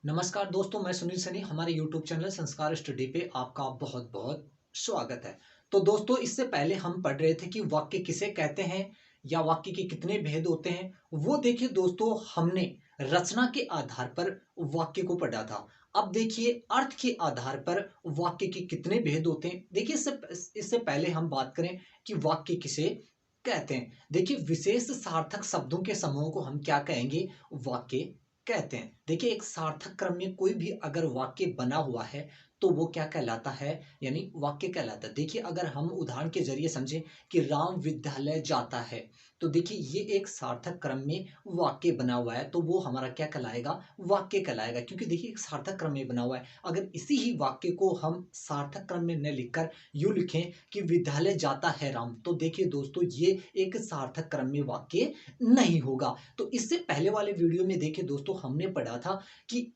नमस्कार दोस्तों, मैं सुनील सनी। हमारे YouTube चैनल संस्कार स्टडी पे आपका बहुत बहुत स्वागत है। तो दोस्तों, इससे पहले हम पढ़ रहे थे कि वाक्य किसे कहते हैं या वाक्य के कितने भेद होते हैं। वो देखिए दोस्तों, हमने रचना के आधार पर वाक्य को पढ़ा था। अब देखिए अर्थ के आधार पर वाक्य के कितने भेद होते हैं। देखिए इससे पहले हम बात करें कि वाक्य किसे कहते हैं। देखिए विशेष सार्थक शब्दों के समूह को हम क्या कहेंगे? वाक्य कहते हैं। देखिए एक सार्थक क्रम में कोई भी अगर वाक्य बना हुआ है तो वो क्या कहलाता है? यानी वाक्य कहलाता है। देखिए अगर हम उदाहरण के जरिए समझें कि राम विद्यालय जाता है, तो देखिए ये एक सार्थक क्रम में वाक्य बना हुआ है, तो वो हमारा क्या कहलाएगा? वाक्य कहलाएगा, क्योंकि देखिए एक सार्थक क्रम में बना हुआ है। अगर इसी ही वाक्य को हम सार्थक क्रम में न लिखकर यूं लिखें कि विद्यालय जाता है राम, तो देखिए दोस्तों ये एक सार्थक क्रम में वाक्य नहीं होगा। तो इससे पहले वाले वीडियो में देखिए दोस्तों, हमने पढ़ा था कि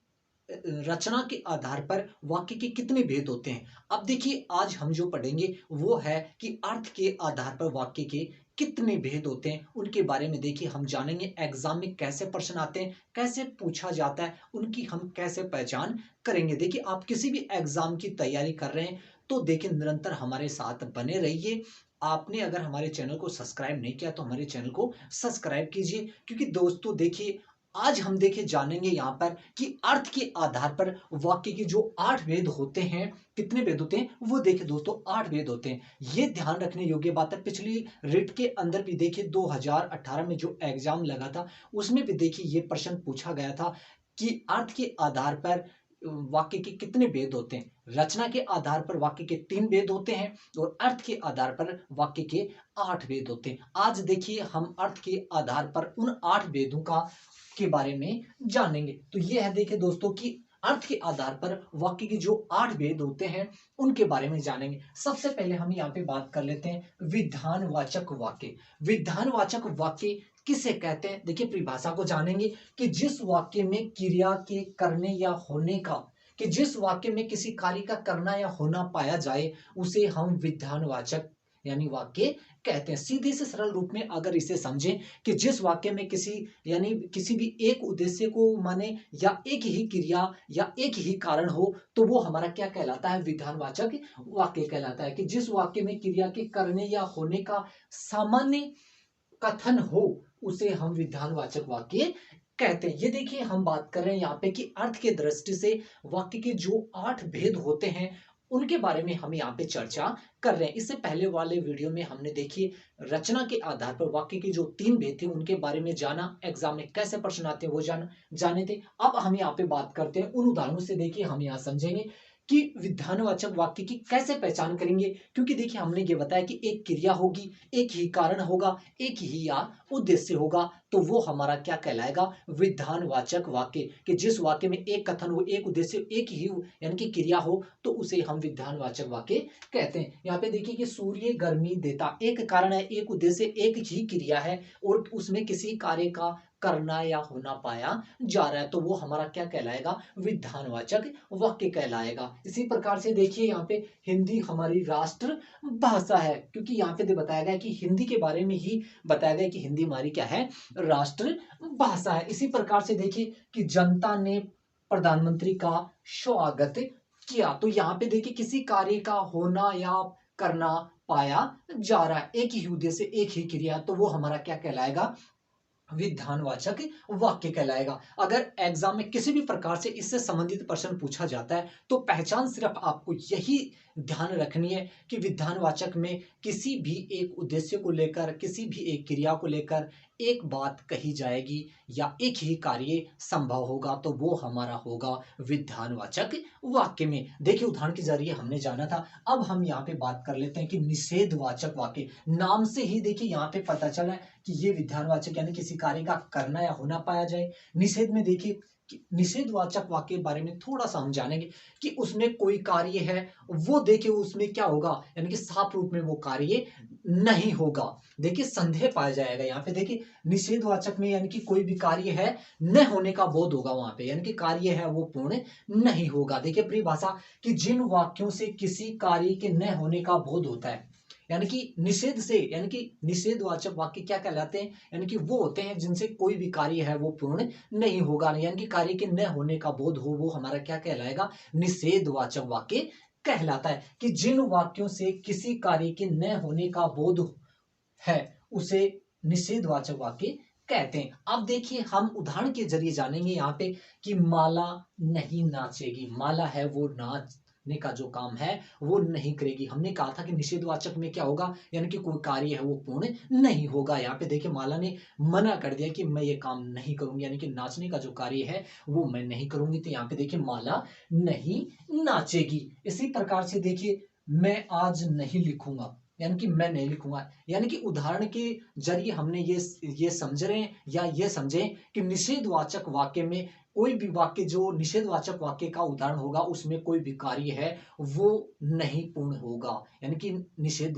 रचना के आधार पर वाक्य के कितने भेद होते हैं। अब देखिए आज हम जो पढ़ेंगे वो है कि अर्थ के आधार पर वाक्य के कितने भेद होते हैं, उनके बारे में देखिए हम जानेंगे। एग्जाम में कैसे प्रश्न आते हैं, कैसे पूछा जाता है, उनकी हम कैसे पहचान करेंगे। देखिए आप किसी भी एग्जाम की तैयारी कर रहे हैं तो देखिए निरंतर हमारे साथ बने रहिए। आपने अगर हमारे चैनल को सब्सक्राइब नहीं किया तो हमारे चैनल को सब्सक्राइब कीजिए, क्योंकि दोस्तों देखिए आज हम देखिए जानेंगे यहाँ पर कि अर्थ के आधार पर वाक्य के जो 8 भेद होते हैं। कितने भेद होते हैं? वो देखिए दोस्तों 8 भेद होते हैं। ये ध्यान रखने योग्य बात है। पिछली रिट के अंदर भी देखिए 2018 में जो एग्जाम लगा था उसमें भी देखिए ये प्रश्न पूछा गया था कि अर्थ के आधार पर वाक्य के कितने भेद होते हैं। रचना के आधार पर वाक्य के 3 भेद होते हैं और अर्थ के आधार पर वाक्य के 8 भेद होते हैं। आज देखिए हम अर्थ के आधार पर उन 8 भेदों का के बारे में जानेंगे। तो ये है देखिए दोस्तों कि अर्थ के आधार पर वाक्य के जो 8 भेद होते हैं उनके बारे में जानेंगे। सबसे पहले हम यहाँ पे बात कर लेते हैं विधानवाचक वाक्य। विधानवाचक वाक्य किसे कहते हैं? देखिए परिभाषा को जानेंगे कि जिस वाक्य में क्रिया के करने या होने का कि जिस वाक्य में किसी कार्य का करना या होना पाया जाए उसे हम विधानवाचक यानी वाक्य कहते हैं। सीधे से सरल रूप में अगर इसे समझें कि जिस वाक्य में किसी भी एक उद्देश्य को माने या एक ही क्रिया या एक ही कारण हो, तो वो हमारा क्या कहलाता है? विधानवाचक वाक्य कहलाता है। कि जिस वाक्य में क्रिया के करने या होने का सामान्य कथन हो उसे हम विधानवाचक वाक्य कहते हैं। ये देखिए हम बात कर रहे हैं यहाँ पे कि अर्थ के दृष्टि से वाक्य के जो 8 भेद होते हैं उनके बारे में हम यहाँ पे चर्चा कर रहे हैं। इससे पहले वाले वीडियो में हमने देखिए रचना के आधार पर वाक्य के जो 3 भेद थे उनके बारे में जाना, एग्जाम में कैसे प्रश्न आते हैं वो जाने थे। अब हम यहाँ पे बात करते हैं उन उदाहरणों से। देखिए हम यहाँ समझेंगे कि विधानवाचक वाक्य की कैसे पहचान करेंगे, क्योंकि देखिए हमने ये बताया कि एक क्रिया होगी, एक ही कारण होगा, एक ही या उद्देश्य होगा, तो वो हमारा क्या कहलाएगा? विधानवाचक वाक्य। कि जिस वाक्य में एक कथन हो, एक उद्देश्य, एक ही यानी कि क्रिया हो, तो उसे हम विधानवाचक वाक्य कहते हैं। यहाँ पे देखिए कि सूर्य गर्मी देता, एक कारण है, एक उद्देश्य, एक ही क्रिया है और उसमें किसी कार्य का करना या होना पाया जा रहा है, तो वो हमारा क्या कहलाएगा? विधानवाचक वाक्य कहलाएगा। इसी प्रकार से देखिए यहाँ पे हिंदी हमारी राष्ट्र भाषा है, क्योंकि यहाँ पे बताया गया कि हिंदी के बारे में ही बताया गया कि हिंदी हमारी क्या है? राष्ट्र भाषा है। इसी प्रकार से देखिए कि जनता ने प्रधानमंत्री का स्वागत किया, तो यहाँ पे देखिए किसी कार्य का होना या करना पाया जा रहा है, एक ही उद्देश्य, एक ही क्रिया, तो वो हमारा क्या कहलाएगा? विधानवाचक वाक्य कहलाएगा। अगर एग्जाम में किसी भी प्रकार से इससे संबंधित प्रश्न पूछा जाता है तो पहचान सिर्फ आपको यही ध्यान रखनी है कि विधानवाचक में किसी भी एक उद्देश्य को लेकर, किसी भी एक क्रिया को लेकर एक बात कही जाएगी या एक ही कार्य संभव होगा, तो वो हमारा होगा विधानवाचक वाक्य में। देखिए उदाहरण के जरिए हमने जाना था। अब हम यहाँ पे बात कर लेते हैं कि निषेधवाचक वाक्य। नाम से ही देखिए यहाँ पे पता चला कि ये विधानवाचक यानी किसी कार्य का करना या होना पाया जाए। निषेध में देखिए निषेधवाचक वाक्य के बारे में थोड़ा सा हम जानेंगे कि उसमें कोई कार्य है, वो देखिए उसमें क्या होगा, यानी कि साफ रूप में वो कार्य नहीं होगा। देखिए संदेह पाया जाएगा यहाँ पे। देखिए निषेधवाचक में यानी कि कोई भी कार्य है न होने का बोध होगा वहां पे, यानी कि कार्य है वो पूर्ण नहीं होगा। देखिए परिभाषा कि जिन वाक्यों से किसी कार्य के न होने का बोध होता है, यानी कि निषेध से, यानी कि निषेधवाचक वाक्य क्या कहलाते हैं, यानी कि वो होते हैं जिनसे कोई भी कार्य है वो पूर्ण नहीं होगा, यानी कि कार्य के न होने का बोध हो, वो हमारा क्या कहलाएगा, निषेधवाचक वाक्य कहलाता है। कि जिन वाक्यों से किसी कार्य के न होने का बोध है उसे निषेधवाचक वाक्य कहते हैं। अब देखिए हम उदाहरण के जरिए जानेंगे यहाँ पे कि माला नहीं नाचेगी। माला है वो नाचने का जो काम है वो नहीं करेगी। हमने कहा था कि निषेधवाचक में क्या होगा, यानी कि कोई कार्य है वो पूर्ण नहीं होगा। यहाँ पे देखिए माला ने मना कर दिया कि मैं ये काम नहीं करूंगी, यानी कि नाचने का जो कार्य है वो मैं नहीं करूंगी। तो यहाँ पे देखिए माला नहीं नाचेगी। इसी प्रकार से देखिए मैं आज नहीं लिखूंगा, यानी कि मैं नहीं लिखूंगा, यानी कि उदाहरण के जरिए हमने ये समझ रहे हैं या ये समझें कि निषेधवाचक वाक्य में कोई भी वाक्य जो निषेधवाचक वाक्य का उदाहरण होगा उसमें कोई भी कार्य है वो नहीं पूर्ण होगा, यानी कि निषेध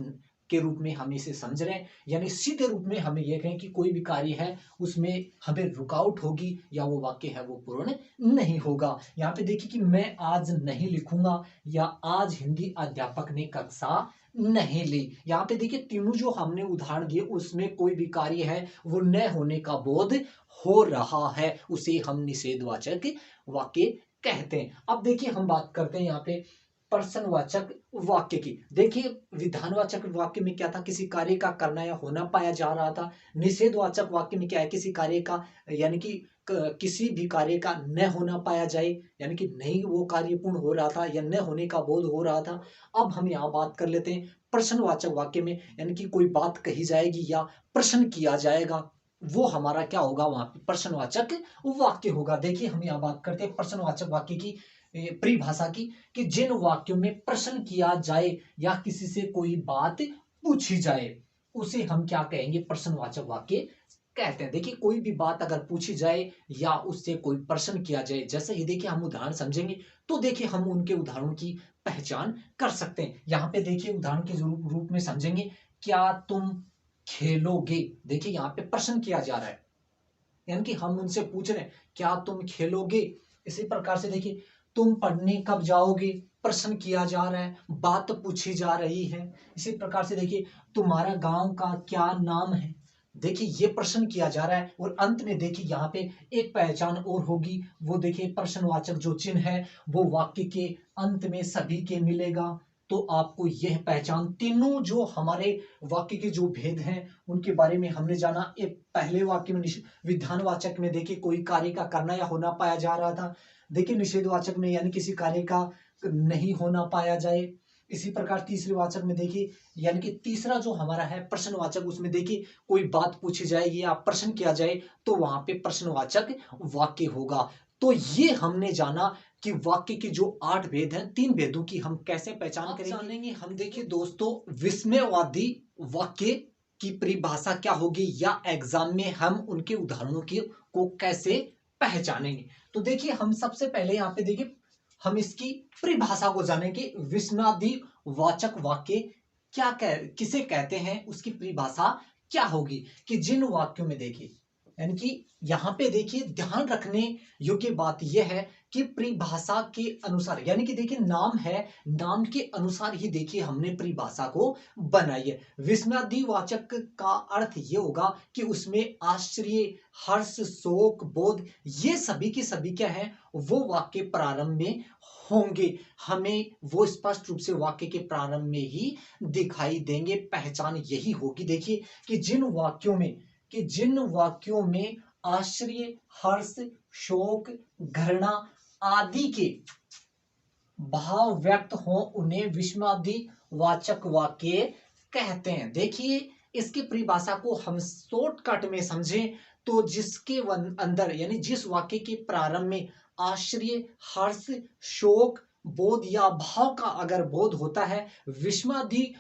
के रूप में हम इसे समझ रहे हैं। यानी सीधे रूप में हमें यह कहें कि कोई भी कार्य है उसमें हमें रुकावट होगी या वो वाक्य है वो पूर्ण नहीं होगा। यहाँ पे देखिए कि मैं आज नहीं लिखूंगा या आज हिंदी अध्यापक ने कक्षा नहीं ली। यहाँ पे देखिए तीनों जो हमने उदाहरण दिए उसमें कोई भी कार्य है वो न होने का बोध हो रहा है, उसे हम निषेधवाचक वाक्य कहते हैं। अब देखिए हम बात करते हैं यहाँ पे प्रश्नवाचक वाक्य की। देखिए विधानवाचक वाक्य में क्या था, किसी कार्य का करना या होना पाया जा रहा था। निषेधवाचक वाक्य में क्या है, किसी कार्य का, यानी कि किसी भी कार्य का न होना पाया जाए, यानी कि नहीं वो कार्य पूर्ण हो रहा था या न होने का बोध हो रहा था। अब हम यहाँ बात कर लेते हैं प्रश्नवाचक वाक्य में, यानी कि कोई बात कही जाएगी या प्रश्न किया जाएगा, वो हमारा क्या होगा, वहां पे प्रश्नवाचक वाक्य होगा। देखिए हम यहाँ बात करते हैं प्रश्नवाचक वाक्य की परिभाषा की, कि जिन वाक्यों में प्रश्न किया जाए या किसी से कोई बात पूछी जाए उसे हम क्या कहेंगे, प्रश्नवाचक वाक्य कहते हैं। देखिए कोई भी बात अगर पूछी जाए या उससे कोई प्रश्न किया जाए, जैसे ही देखिए हम उदाहरण समझेंगे तो देखिए हम उनके उदाहरणों की पहचान कर सकते हैं। यहाँ पे देखिए उदाहरण के रूप में समझेंगे, क्या तुम खेलोगे। देखिए यहाँ पे प्रश्न किया जा रहा है, यानी कि हम उनसे पूछ रहे हैं क्या तुम खेलोगे। इसी प्रकार से देखिए तुम पढ़ने कब जाओगे, प्रश्न किया जा रहा है, बात पूछी जा रही है। इसी प्रकार से देखिए तुम्हारा गांव का क्या नाम है, देखिए ये प्रश्न किया जा रहा है। और अंत में देखिए यहाँ पे एक पहचान और होगी, वो देखिए प्रश्नवाचक जो चिन्ह है वो वाक्य के अंत में सभी के मिलेगा। तो आपको यह पहचान, तीनों जो हमारे वाक्य के जो भेद हैं उनके बारे में हमने जाना। एक पहले वाक्य में विधानवाचक में देखिए कोई कार्य का करना या होना पाया जा रहा था। देखिए निषेधवाचक में यानी किसी कार्य का नहीं होना पाया जाए। इसी प्रकार तीसरे वाचक में देखिए, यानी कि तीसरा जो हमारा है प्रश्नवाचक, उसमें देखिए कोई बात पूछी जाएगी या प्रश्न किया जाए तो वहां पे प्रश्नवाचक वाक्य होगा। तो ये हमने जाना कि वाक्य के जो 8 भेद हैं, 3 भेदों की हम कैसे पहचान करेंगे, जानेंगे हम। देखिए दोस्तों विस्मयवादी वाक्य की परिभाषा क्या होगी या एग्जाम में हम उनके उदाहरणों की को कैसे पहचानेंगे। तो देखिए हम सबसे पहले यहाँ पे देखिए हम इसकी परिभाषा को जानेंगे। विस्मयादि वाचक वाक्य किसे कहते हैं, उसकी परिभाषा क्या होगी। कि जिन वाक्यों में देखिए, यानी कि यहां पे देखिए ध्यान रखने योग्य बात यह है कि परिभाषा के अनुसार, यानी कि देखिए नाम है, नाम के अनुसार ही देखिए हमने परिभाषा को बनाई है। विस्मयादि वाचक का अर्थ ये होगा कि उसमें आश्चर्य, हर्ष, शोक, बोध, ये सभी की सभी क्या है वो वाक्य प्रारंभ में होंगे। हमें वो स्पष्ट रूप से वाक्य के प्रारंभ में ही दिखाई देंगे। पहचान यही होगी देखिए कि जिन वाक्यों में आश्चर्य, हर्ष, शोक, घृणा आदि के भाव व्यक्त हो उन्हें विस्मयादि वाचक वाक्य कहते हैं। देखिए इसकी परिभाषा को हम शॉर्टकट में समझें तो जिसके अंदर, यानी जिस वाक्य के प्रारंभ में आश्चर्य, हर्ष, शोक, बोध या भाव का अगर बोध होता है, विस्मयादि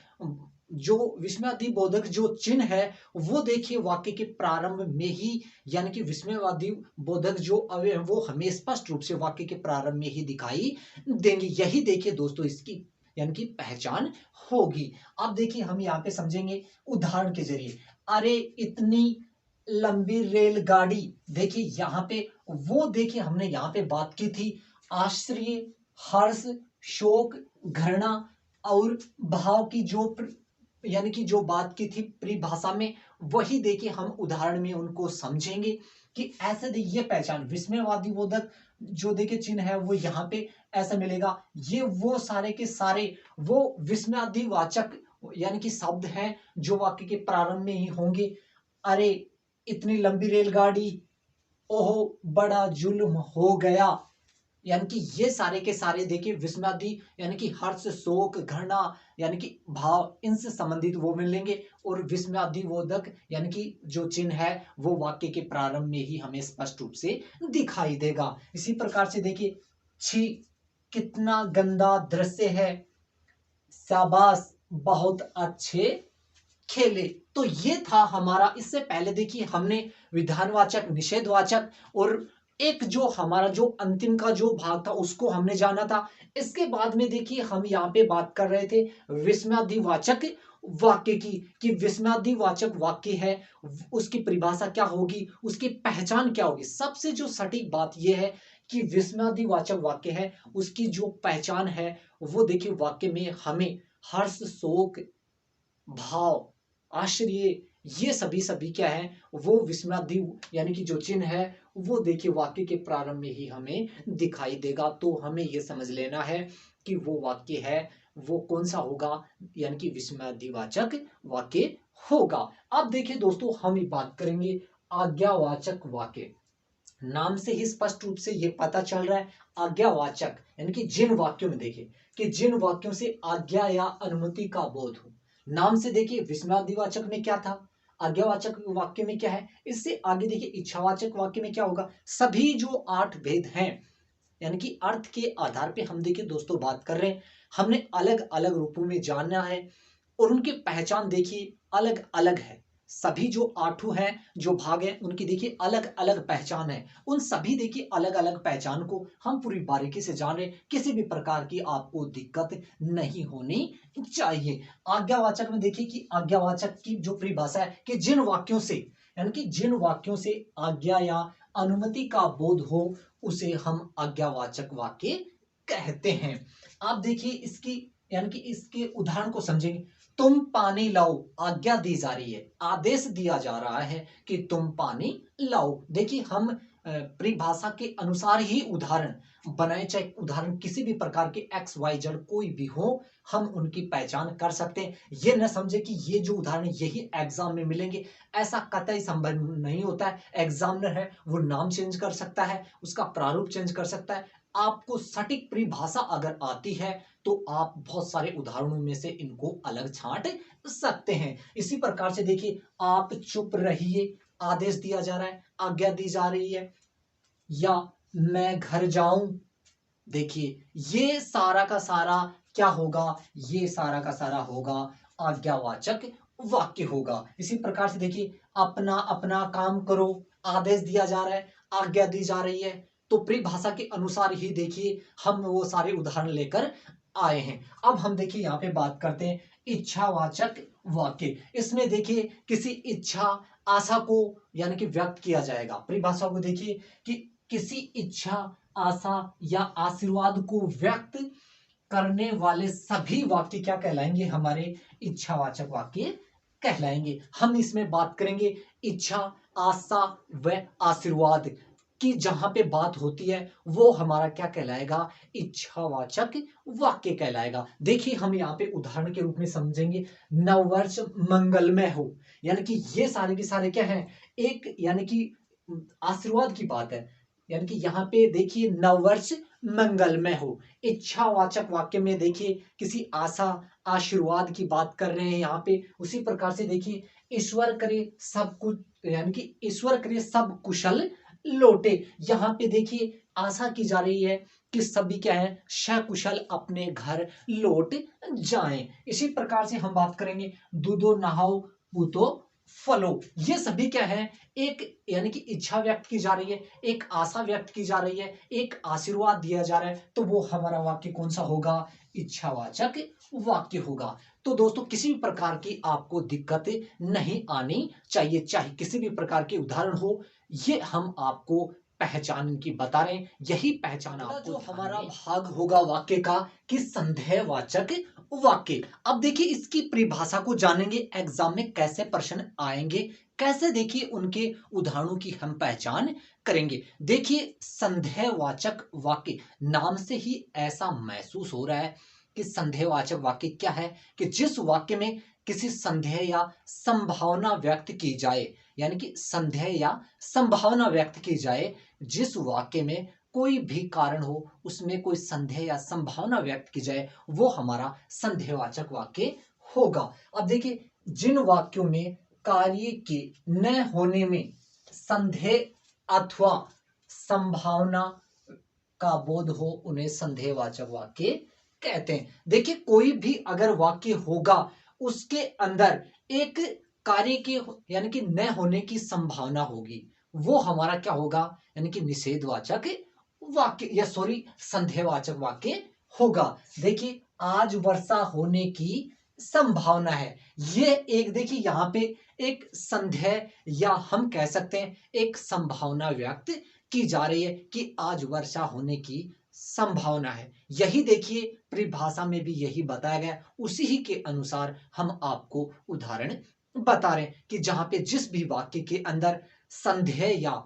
बोधक जो चिन्ह है वो देखिए वाक्य के प्रारंभ में ही, यानी कि विस्मयवादी बोधक जो अवयव है वो हमें स्पष्ट रूप से वाक्य के प्रारंभ में ही दिखाई देंगे। यही देखिए दोस्तों इसकी यानी कि पहचान होगी। अब देखिए हम यहाँ पे समझेंगे उदाहरण के जरिए। अरे इतनी लंबी रेलगाड़ी, देखिए यहाँ पे वो देखिए हमने यहाँ पे बात की थी आश्चर्य, हर्ष, शोक, घृणा और भाव की जो यानी कि जो बात की थी परिभाषा में, वही देखिए हम उदाहरण में उनको समझेंगे कि ऐसे ये पहचान विस्मयवादी बोधक जो देखिए चिन्ह है वो यहाँ पे ऐसा मिलेगा। ये वो सारे के सारे वो विस्मयादि वाचक यानी कि शब्द हैं जो वाक्य के प्रारंभ में ही होंगे। अरे इतनी लंबी रेलगाड़ी, ओहो बड़ा जुल्म हो गया, यानी कि ये सारे के सारे देखिए विस्मयादि यानी कि हर्ष शोक घृणा यानी कि भाव इनसे संबंधित वो मिलेंगे। और विस्मयादि बोधक यानी कि जो चिन्ह है वो वाक्य के प्रारंभ में ही हमें स्पष्ट रूप से दिखाई देगा। इसी प्रकार से देखिए छी कितना गंदा दृश्य है, शाबाश बहुत अच्छे खेले। तो ये था हमारा। इससे पहले देखिए हमने विधानवाचक निषेधवाचक और एक जो हमारा जो अंतिम का जो भाग था उसको हमने जाना था। इसके बाद में देखिए हम यहाँ पे बात कर रहे थे विस्मयादिवाचक वाक्य की कि विस्मयादिवाचक वाक्य है उसकी परिभाषा क्या होगी, उसकी पहचान क्या होगी। सबसे जो सटीक बात यह है कि विस्मयादिवाचक वाक्य है उसकी जो पहचान है वो देखिए वाक्य में हमें हर्ष शोक भाव आश्चर्य ये सभी सभी क्या है वो विस्मयादि यानी कि जो चिन्ह है वो देखिए वाक्य के प्रारंभ में ही हमें दिखाई देगा। तो हमें ये समझ लेना है कि वो वाक्य है वो कौन सा होगा, यानी कि विस्मयादिवाचक वाक्य होगा। अब देखिए दोस्तों हम ही बात करेंगे आज्ञावाचक वाक्य। नाम से ही स्पष्ट रूप से ये पता चल रहा है आज्ञावाचक यानी कि जिन वाक्यों में देखिए कि जिन वाक्यों से आज्ञा या अनुमति का बोध हो। नाम से देखिए विस्मयादिवाचक में क्या था, आज्ञावाचक वाक्य में क्या है। इससे आगे देखिए इच्छावाचक वाक्य में क्या होगा। सभी जो 8 भेद हैं यानी कि अर्थ के आधार पे हम देखिए दोस्तों बात कर रहे हैं, हमने अलग अलग रूपों में जानना है और उनकी पहचान देखिए अलग अलग है। सभी जो आठों हैं जो भाग हैं उनकी देखिए अलग अलग पहचान है। उन सभी देखिए अलग अलग पहचान को हम पूरी बारीकी से जान रहे, किसी भी प्रकार की आपको दिक्कत नहीं होनी चाहिए। आज्ञावाचक में देखिए कि आज्ञावाचक की जो परिभाषा है कि जिन वाक्यों से यानी कि जिन वाक्यों से आज्ञा या अनुमति का बोध हो उसे हम आज्ञावाचक वाक्य कहते हैं। आप देखिए इसकी यानी कि इसके उदाहरण को समझेंगे। तुम पानी लाओ, आज्ञा दी जा रही है, आदेश दिया जा रहा है कि तुम पानी लाओ। देखिए हम परिभाषा के अनुसार ही उदाहरण बनाए, चाहे उदाहरण किसी भी प्रकार के एक्स वाई जेड कोई भी हो हम उनकी पहचान कर सकते हैं। ये न समझे कि ये जो उदाहरण यही एग्जाम में मिलेंगे, ऐसा कतई संभव नहीं होता है। एग्जामिनर है वो नाम चेंज कर सकता है, उसका प्रारूप चेंज कर सकता है। आपको सटीक परिभाषा अगर आती है तो आप बहुत सारे उदाहरणों में से इनको अलग छांट सकते हैं। इसी प्रकार से देखिए आप चुप रहिए, आदेश दिया जा रहा है, आज्ञा दी जा रही है, या मैं घर जाऊं। देखिए ये सारा का सारा क्या होगा, ये सारा का सारा होगा आज्ञावाचक वाक्य होगा। इसी प्रकार से देखिए अपना अपना काम करो, आदेश दिया जा रहा है, आज्ञा दी जा रही है। तो परिभाषा के अनुसार ही देखिए हम वो सारे उदाहरण लेकर आए हैं। अब हम देखिए यहाँ पे बात करते हैं इच्छावाचक वाक्य। इसमें देखिए किसी इच्छा आशा को यानी कि व्यक्त किया जाएगा। परिभाषा को देखिए कि किसी इच्छा आशा या आशीर्वाद को व्यक्त करने वाले सभी वाक्य क्या कहलाएंगे, हमारे इच्छावाचक वाक्य कहलाएंगे। हम इसमें बात करेंगे इच्छा आशा व आशीर्वाद की जहां पे बात होती है वो हमारा क्या कहलाएगा, इच्छावाचक वाक्य कहलाएगा। देखिए हम यहाँ पे उदाहरण के रूप में समझेंगे नववर्ष मंगलमय हो, यानी कि ये सारे के सारे क्या है एक यानी कि आशीर्वाद की बात है। यानी कि यहाँ पे देखिए नववर्ष मंगलमय हो। इच्छावाचक वाक्य में देखिए किसी आशा आशीर्वाद की बात कर रहे हैं यहाँ पे। उसी प्रकार से देखिए ईश्वर करे सब कुछ यानी कि ईश्वर करे सब कुशल लौटे। यहाँ पे देखिए आशा की जा रही है कि सभी क्या है सकुशल अपने घर लौट जाएं। इसी प्रकार से हम बात करेंगे दूधो नहाओ पूतो फलो। ये सभी क्या है एक यानी कि इच्छा व्यक्त की जा रही है, एक आशा व्यक्त की जा रही है, एक आशीर्वाद दिया जा रहा है। तो वो हमारा वाक्य कौन सा होगा, इच्छावाचक वाक्य होगा। तो दोस्तों किसी भी प्रकार की आपको दिक्कत नहीं आनी चाहिए, चाहे किसी भी प्रकार के उदाहरण हो ये हम आपको पहचान इनकी बता रहे हैं। यही पहचान आपको जो हमारा भाग होगा वाक्य का कि संदेहवाचक वाक्य। अब देखिए इसकी परिभाषा को जानेंगे, एग्जाम में कैसे प्रश्न आएंगे, कैसे देखिए उनके उदाहरणों की हम पहचान करेंगे। देखिए संदेहवाचक वाक्य, नाम से ही ऐसा महसूस हो रहा है कि संदेहवाचक वाक्य क्या है कि जिस वाक्य में किसी संदेह या संभावना व्यक्त की जाए, यानी कि संदेह या संभावना व्यक्त की जाए, जिस वाक्य में कोई भी कारण हो, उसमें कोई संदेह या संभावना व्यक्त की जाए, वो हमारा संदेहवाचक वाक्य होगा। अब देखिए जिन वाक्यों में कार्य के न होने में संदेह अथवा संभावना का बोध हो, उन्हें संदेहवाचक वाक्य कहते हैं। देखिए कोई भी अगर वाक्य होगा उसके अंदर एक कार्य के यानी कि न होने की संभावना होगी, वो हमारा क्या होगा, यानी कि निषेधवाचक वाक्य या सॉरी संदेहवाचक वाक्य होगा। देखिए आज वर्षा होने की संभावना है, ये एक देखिए यहां पे एक संदेह या हम कह सकते हैं एक संभावना व्यक्त की जा रही है कि आज वर्षा होने की संभावना है। यही देखिए परिभाषा में भी यही बताया गया, उसी ही के अनुसार हम आपको उदाहरण बता रहे हैं कि जहां पे जिस भी वाक्य के अंदर संदेह या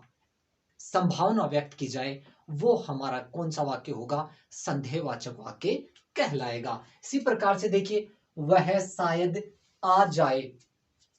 संभावना व्यक्त की जाए, वो हमारा कौन सा वाक्य होगा, संदेहवाचक वाक्य कहलाएगा। इसी प्रकार से देखिए वह शायद आ जाए,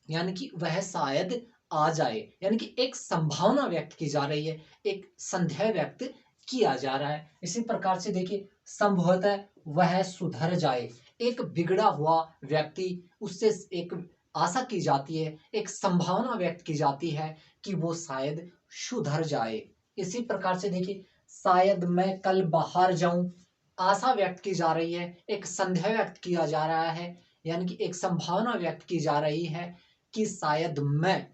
यानी कि वह शायद आ जाए, यानी कि एक संभावना व्यक्त की जा रही है, एक संदेह व्यक्त किया जा रहा है। इसी प्रकार से देखिए संभवतः वह सुधर जाए, एक बिगड़ा हुआ व्यक्ति, उससे एक आशा की जाती है, एक संभावना व्यक्त की जाती है कि वो शायद सुधर जाए। इसी प्रकार से देखिए शायद मैं कल बाहर जाऊं, आशा व्यक्त की जा रही है, एक संदेह व्यक्त किया जा रहा है, यानी कि एक संभावना व्यक्त की जा रही है कि शायद मैं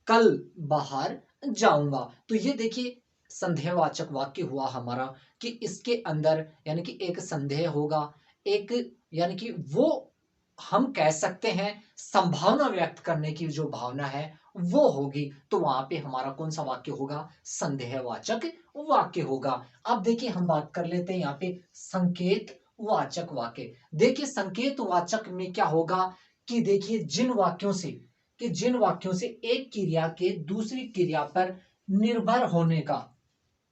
कल बाहर जाऊंगा। तो ये देखिए संदेहवाचक वाक्य हुआ हमारा कि इसके अंदर यानी कि एक संदेह होगा, एक यानी कि वो हम कह सकते हैं संभावना व्यक्त करने की जो भावना है वो होगी, तो वहां पे हमारा कौन सा वाक्य होगा, संदेहवाचक वाक्य होगा। अब देखिए हम बात कर लेते हैं यहाँ पे संकेत वाचक वाक्य। देखिए संकेत वाचक में क्या होगा कि देखिए जिन वाक्यों से एक क्रिया के दूसरी क्रिया पर निर्भर होने का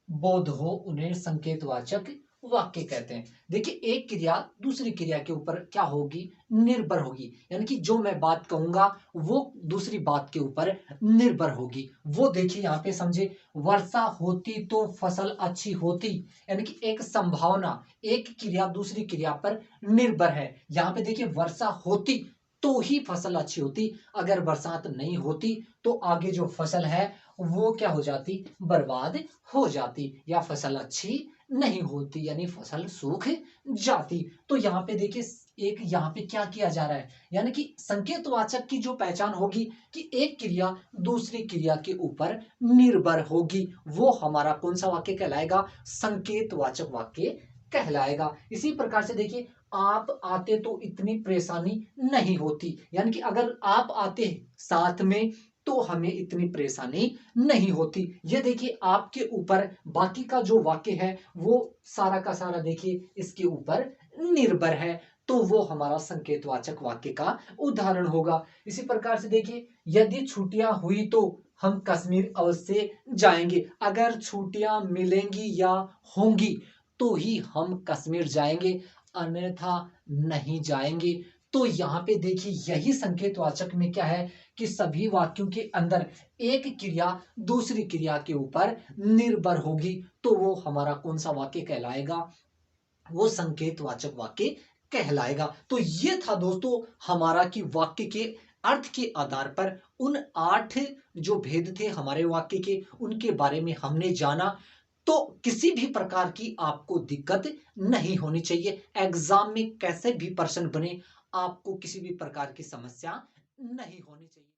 बोध हो, उन्हें संकेतवाचक वाक्य कहते हैं। देखिए एक क्रिया दूसरी क्रिया के ऊपर क्या होगी, निर्भर होगी, यानी कि जो मैं बात कहूंगा वो दूसरी बात के ऊपर निर्भर होगी। वो देखिए यहाँ पे समझे, वर्षा होती तो फसल अच्छी होती, यानी कि एक संभावना, एक क्रिया दूसरी क्रिया पर निर्भर है। यहाँ पे देखिए वर्षा होती तो ही फसल अच्छी होती, अगर बरसात नहीं होती तो आगे जो फसल है वो क्या हो जाती, बर्बाद हो जाती, या फसल अच्छी नहीं होती, यानी फसल सूख जाती। तो यहाँ पे देखिए एक यहाँ पे क्या किया जा रहा है, यानी कि संकेतवाचक की जो पहचान होगी कि एक क्रिया दूसरी क्रिया के ऊपर निर्भर होगी, वो हमारा कौन सा वाक्य कहलाएगा, संकेतवाचक वाक्य कहलाएगा। इसी प्रकार से देखिए आप आते तो इतनी परेशानी नहीं होती, यानी कि अगर आप आते साथ में तो हमें इतनी परेशानी नहीं होती। ये देखिए आपके ऊपर बाकी का जो वाक्य है वो सारा का सारा देखिए इसके ऊपर निर्भर है, तो वो हमारा संकेतवाचक वाक्य का उदाहरण होगा। इसी प्रकार से देखिए यदि छुट्टियां हुई तो हम कश्मीर अवश्य जाएंगे, अगर छुट्टियां मिलेंगी या होंगी तो ही हम कश्मीर जाएंगे, अन्यथा नहीं जाएंगे। तो यहाँ पे देखिए यही संकेतवाचक में क्या है कि सभी वाक्यों के अंदर एक क्रिया दूसरी क्रिया के ऊपर निर्भर होगी, तो वो हमारा कौन सा वाक्य कहलाएगा, वो संकेतवाचक वाक्य कहलाएगा। तो ये था दोस्तों हमारा कि वाक्य के अर्थ के आधार पर उन 8 जो भेद थे हमारे वाक्य के, उनके बारे में हमने जाना। तो किसी भी प्रकार की आपको दिक्कत नहीं होनी चाहिए, एग्जाम में कैसे भी प्रश्न बने आपको किसी भी प्रकार की समस्या नहीं होनी चाहिए।